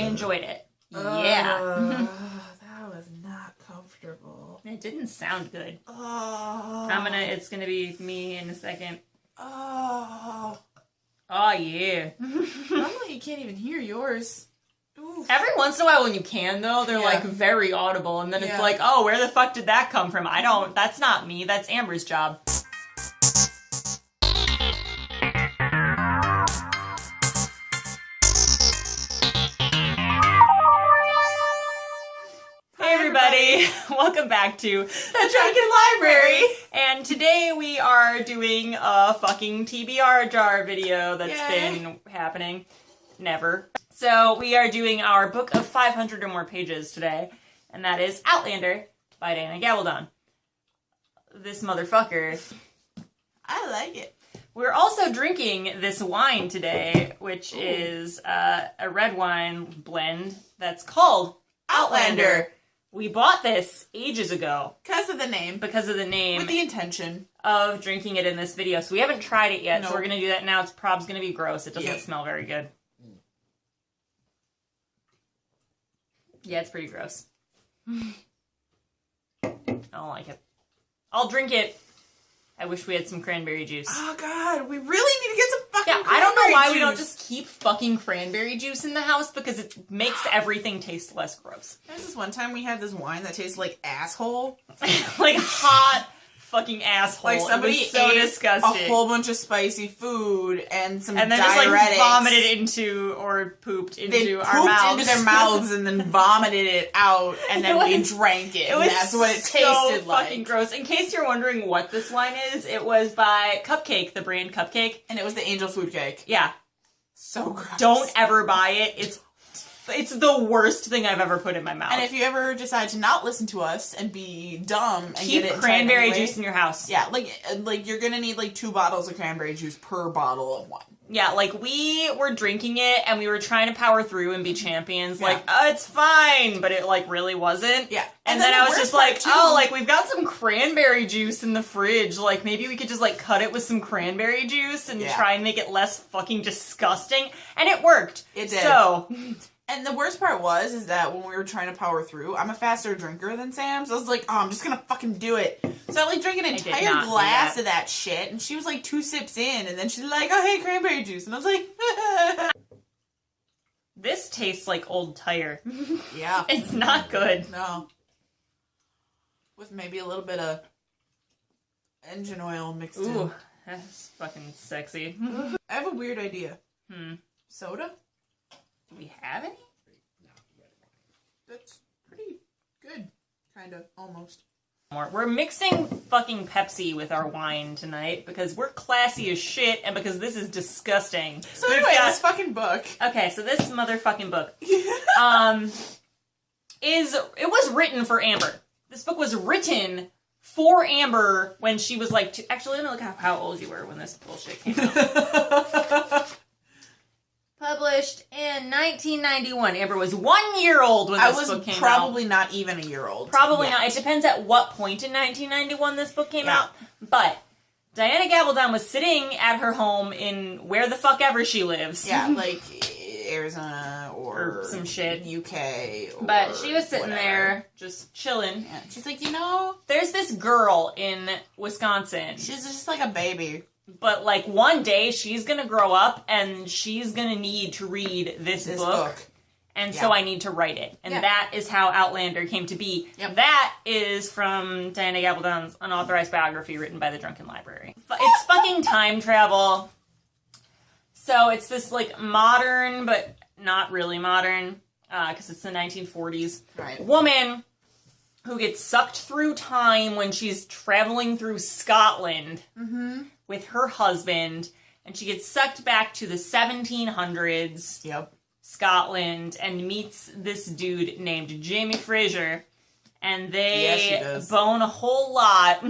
enjoyed it. Yeah. That was not comfortable. It didn't sound good. Oh. It's gonna be me in a second. Oh. Oh, yeah. Normally you can't even hear yours. Oof. Every once in a while when you can, though, they're, like, very audible. And then it's like, oh, where the fuck did that come from? That's not me. That's Amber's job. Hey, everybody. Welcome back to the Drunken Library. And today we are doing a fucking TBR jar video that's been happening. Never. So we are doing our book of 500 or more pages today, and that is Outlander by Diana Gabaldon. This motherfucker. I like it. We're also drinking this wine today, which is a red wine blend that's called Outlander. We bought this ages ago. Because of the name. With the intention of drinking it in this video. So we haven't tried it yet, so we're going to do that now. It's probably going to be gross. It doesn't smell very good. Yeah, it's pretty gross. I don't like it. I'll drink it. I wish we had some cranberry juice. Oh god, we really need to get some fucking cranberry I don't know why juice. we don't just keep fucking cranberry juice in the house, because it makes everything taste less gross. There's this one time we had this wine that tastes like asshole. Like hot fucking asshole. Like somebody so ate disgusting. a whole bunch of spicy food and some and then diuretics. just like vomited into or pooped into our mouths. Into their mouths and then vomited it out, and then we drank it. And that's what it tasted like. Fucking gross. In case you're wondering what this wine is, it was by Cupcake, the brand Cupcake, and it was the angel food cake. Yeah. So gross. Don't ever buy it. It's the worst thing I've ever put in my mouth. And if you ever decide to not listen to us and be dumb and keep get it cranberry juice in your house. Yeah, like you're gonna need like 2 bottles of cranberry juice per bottle of wine. Yeah, like we were drinking it and we were trying to power through and be champions. Yeah. Like, oh, it's fine, but it like really wasn't. Yeah. And then I was just like, oh, like we've got some cranberry juice in the fridge. Like maybe we could just like cut it with some cranberry juice and try and make it less fucking disgusting. And it worked. It did. So. And the worst part is that when we were trying to power through, I'm a faster drinker than Sam, so I was like, oh, I'm just gonna fucking do it. So I like drank an entire glass of that shit, and she was like 2 sips in, and then she's like, oh, hey, cranberry juice. And I was like, this tastes like old tire. Yeah. It's not good. No. With maybe a little bit of engine oil mixed in. Ooh, that's fucking sexy. I have a weird idea. Soda? Do we have any? That's pretty good. Kind of. Almost. We're mixing fucking Pepsi with our wine tonight because we're classy as shit and because this is disgusting. So anyway, this fucking book. Okay, so this motherfucking book it was written for Amber. This book was written for Amber when she was like actually, let me look at how old you were when this bullshit came out. Published in 1991. Amber was 1 year old when this book came out. I was probably not even a year old. Probably not. It depends at what point in 1991 this book came out. But Diana Gabaldon was sitting at her home in where the fuck ever she lives. Yeah, like Arizona or some shit. UK. Or but she was sitting there just chilling. Yeah. She's like, there's this girl in Wisconsin. She's just like a baby. But, like, one day she's gonna grow up and she's gonna need to read this book. And so I need to write it. And that is how Outlander came to be. Yep. That is from Diana Gabaldon's unauthorized biography written by the Drunken Library. It's fucking time travel. So it's this, like, modern, but not really modern, because it's the 1940s. Right. Woman who gets sucked through time when she's traveling through Scotland. Mm-hmm. With her husband, and she gets sucked back to the 1700s, Scotland, and meets this dude named Jamie Fraser, and they bone a whole lot.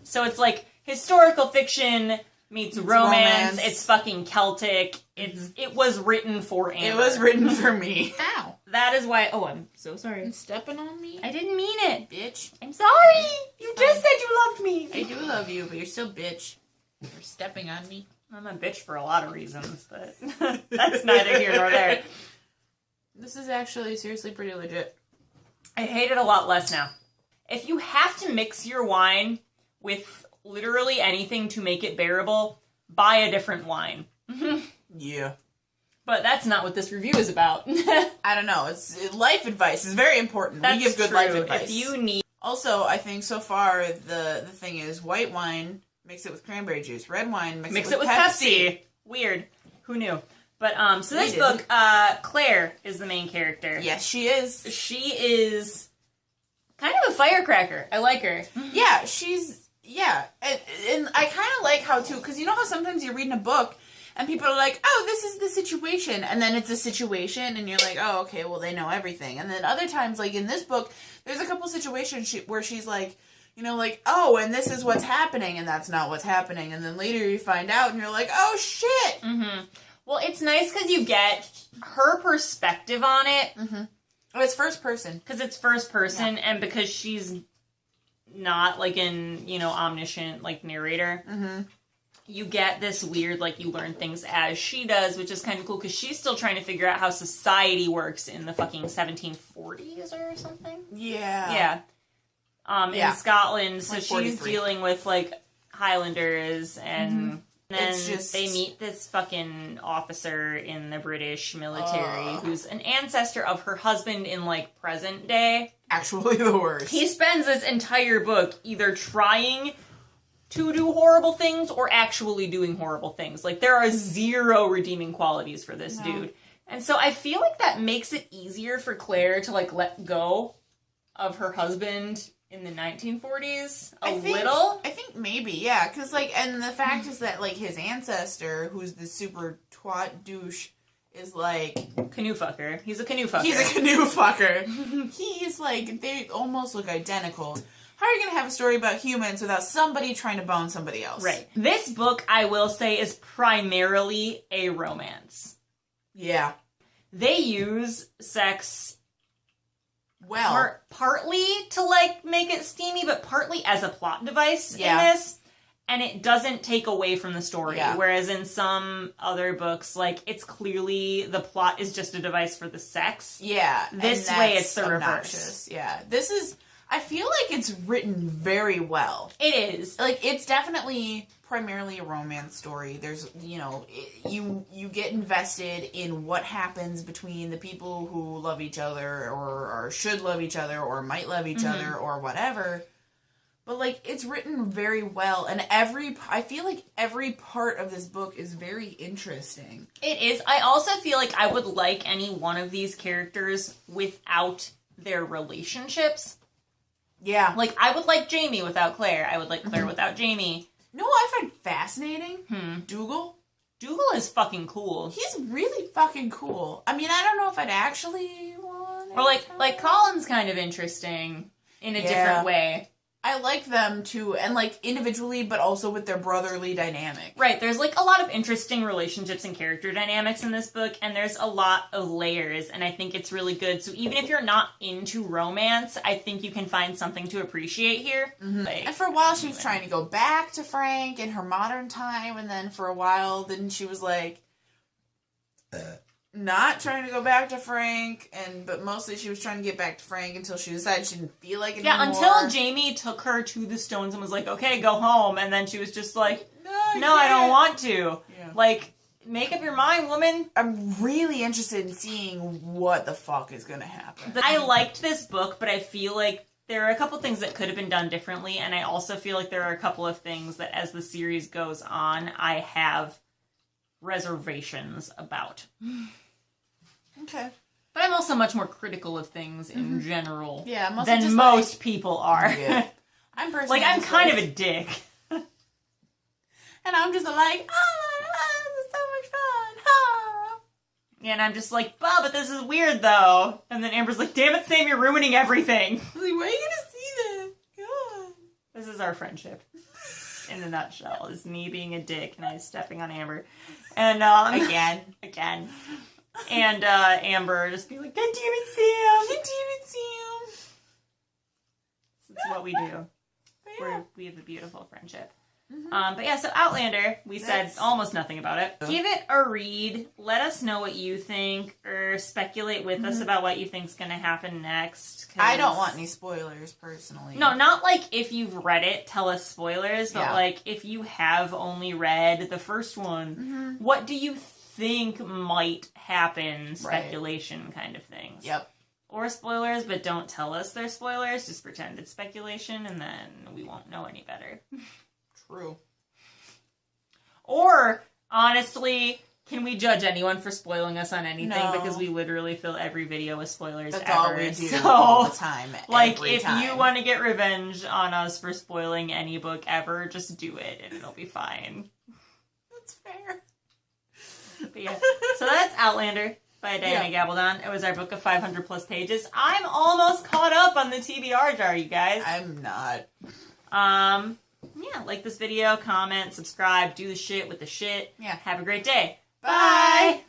So it's like historical fiction meets romance. It's fucking Celtic. It was written for Amber. It was written for me. Ow. That is why. Oh, I'm so sorry. You're stepping on me? I didn't mean it. Bitch. I'm sorry. You just said you loved me. I do love you, but you're still bitch. You're stepping on me. I'm a bitch for a lot of reasons, but that's neither here nor there. This is actually seriously pretty legit. I hate it a lot less now. If you have to mix your wine with literally anything to make it bearable, buy a different wine. Yeah. But that's not what this review is about. I don't know. It's life advice is very important. We give good life advice. If you need... Also, I think so far the thing is white wine, mix it with cranberry juice. Red wine, mix it with Pepsi. Weird. Who knew? But, so this book, Claire is the main character. Yes, she is. She is kind of a firecracker. I like her. Yeah, yeah. And I kind of like how, too, because you know how sometimes you're reading a book and people are like, oh, this is the situation. And then it's a situation and you're like, oh, okay, well, they know everything. And then other times, like in this book, there's a couple situations where she's like, you know, like, oh, and this is what's happening, and that's not what's happening. And then later you find out and you're like, oh, shit. Mm-hmm. Well, it's nice because you get her perspective on it. Mm-hmm. Oh, it's first person. Because it's first person, and because she's not, like, an, you know, omniscient, like, narrator. Mm-hmm. You get this weird, like, you learn things as she does, which is kind of cool, because she's still trying to figure out how society works in the fucking 1740s or something. Yeah. Yeah. In Scotland, so like she's dealing with, like, Highlanders, and then they meet this fucking officer in the British military who's an ancestor of her husband in, like, present day. Actually the worst. He spends this entire book either trying to do horrible things or actually doing horrible things. Like, there are zero redeeming qualities for this dude. And so I feel like that makes it easier for Claire to, like, let go of her husband in the 1940s little. I think maybe, yeah. Because, like, and the fact is that, like, his ancestor, who's the super twat douche, is, like... Canoe fucker. He's a canoe fucker. He's a canoe fucker. He's, like, they almost look identical. How are you going to have a story about humans without somebody trying to bone somebody else? Right. This book, I will say, is primarily a romance. Yeah. They use sex... Well, partly to, like, make it steamy, but partly as a plot device in this. And it doesn't take away from the story. Yeah. Whereas in some other books, like, it's clearly the plot is just a device for the sex. Yeah. This way it's the reverse. Yeah. This is... I feel like it's written very well. It is. Like, it's definitely primarily a romance story. There's, you know, you get invested in what happens between the people who love each other or should love each other or might love each other or whatever. But, like, it's written very well. And I feel like every part of this book is very interesting. It is. I also feel like I would like any one of these characters without their relationships. Yeah. Like, I would like Jamie without Claire. I would like Claire without Jamie. You know what I find fascinating? Dougal. Dougal is fucking cool. He's really fucking cool. I mean, I don't know if I'd actually want it. Or, like Colin's kind of interesting in a different way. I like them, too, and, like, individually, but also with their brotherly dynamic. Right, there's, like, a lot of interesting relationships and character dynamics in this book, and there's a lot of layers, and I think it's really good. So even if you're not into romance, I think you can find something to appreciate here. Like, and for a while, she was trying to go back to Frank in her modern time, and then for a while, then she was, like... not trying to go back to Frank, but mostly she was trying to get back to Frank until she decided she didn't feel like it anymore. Yeah, until Jamie took her to the Stones and was like, okay, go home, and then she was just like, no, I don't want to. Yeah. Like, make up your mind, woman. I'm really interested in seeing what the fuck is gonna happen. I liked this book, but I feel like there are a couple things that could have been done differently, and I also feel like there are a couple of things that as the series goes on, I have reservations about. Okay. But I'm also much more critical of things in general than most people are. Yeah. I'm personally I'm kind of a dick. And I'm just like, oh, this is so much fun. Ah. Yeah, and I'm just like, but this is weird though. And then Amber's like, damn it, Sam, you're ruining everything. I was like, why are you gonna see this? God. This is our friendship. In a nutshell. Is me being a dick and I stepping on Amber. And Again. And Amber just be like, God damn it, Sam! God damn it, Sam! That's what we do. We have a beautiful friendship. But yeah, so Outlander, we said almost nothing about it. Give it a read. Let us know what you think, or speculate with us about what you think's going to happen next. I don't want any spoilers, personally. No, not like if you've read it, tell us spoilers, but like if you have only read the first one, what do you think might happen? Speculation kind of things. Yep. Or spoilers, but don't tell us they're spoilers. Just pretend it's speculation, and then we won't know any better. True. Or, honestly, can we judge anyone for spoiling us on anything? No. Because we literally fill every video with spoilers That's ever. all we do so, all the time. Like, if you want to get revenge on us for spoiling any book ever, just do it, and it'll be fine. That's fair. But yeah, so that's Outlander by Diana Gabaldon. It was our book of 500 plus pages. I'm almost caught up on the TBR jar, you guys. I'm not. Yeah, like this video, comment, subscribe, do the shit with the shit. Yeah. Have a great day. Bye.